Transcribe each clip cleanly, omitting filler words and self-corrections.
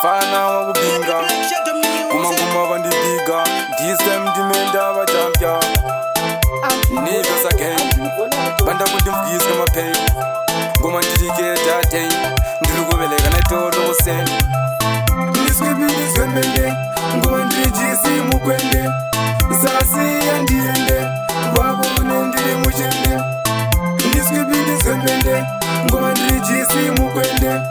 fana wakubinga kumanguma bandibiga disem dimenda bajambya niggas again banda kundimvisa mapay ngoma ndirike date ndirikubeleka naitolo sen ndiswibili zwemende ngoma ndirijisi mukwende zasi yandiende babone ndiri muchende ndiswibili zwemende ngoma ndirijisi mukwende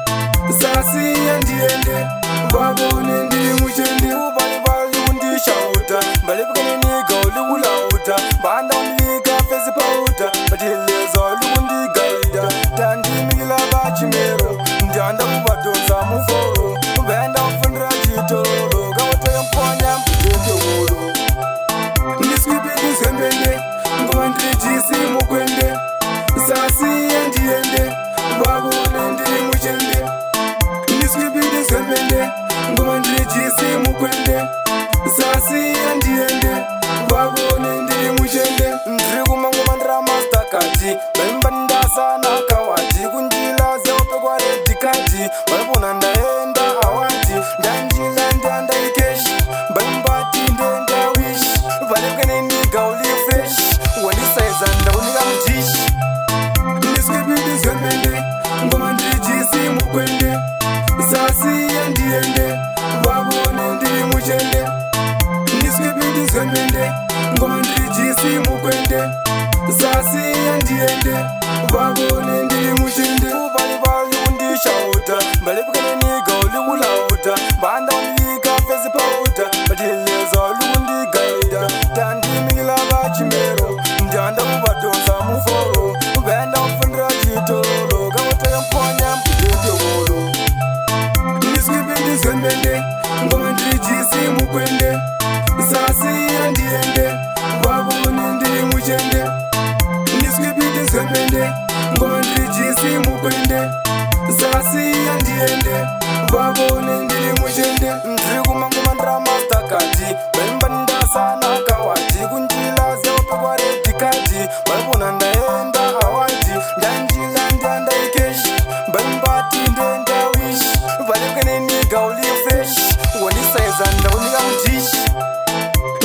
zasi yandiende babone ndiri muchende ubali undishauta balibukane niga ulikulauta banda unilika fezi pauta batileza ulikundigaida tandimila bachimero ndanda kubadonza muforo ubenda ufundira chitoro gawoteye mponya mpitendewolo ndiswibili zwemende ngoma ndirijisi mukwende zasi yandiende babone ndiri muchende ndiswibili zwemende ngoma ndirijisi mukwende zasi yandiende babone ndiri muchende ndiri kumangoma ndiramastakati baimba ndasana kawati kunjila zeopekwa redikati vanopona ndaenda awati ndanjila ndandaikeshi baimbati ndendawishi valekweneniga uli fresh wandisaiza ndaunika mutishi ndiswibili zwemende ngoma ndirijisi mukwende zasi yandiende babone ndiri muchende ndiswibili zwemende ngoma ndirijisi mukwende zasi yandiende babone ndiri muchende ubalibali undishauta balibukane niga ulikulauta banda unilika fezi pauta batileza ulikundigaida tandimila bachimero ndanda kubadonza muforo ubenda ufundira chitoro gawoteye mponya mpitendewolo ndiswibili zwemende ngoma ndirijisi mukwende zasi yandiende babone ndiri muchende ndiswibili zwemende ngoma ndirijisi mukwende zasi yandiende babone ndiri muchende ndiri kumangoma ndiramastakati baimba ndasana kawati kunjila zeopekwa redikati vanopona ndaenda awati ndanjila ndandaikeshi baimbati ndendawishi valekweneniga uli fresh wandisaiza ndaunika mutishi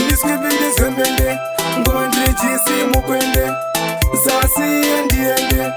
ndiswibili zwemende ngoma ndirijisi mukwende zasi yandiende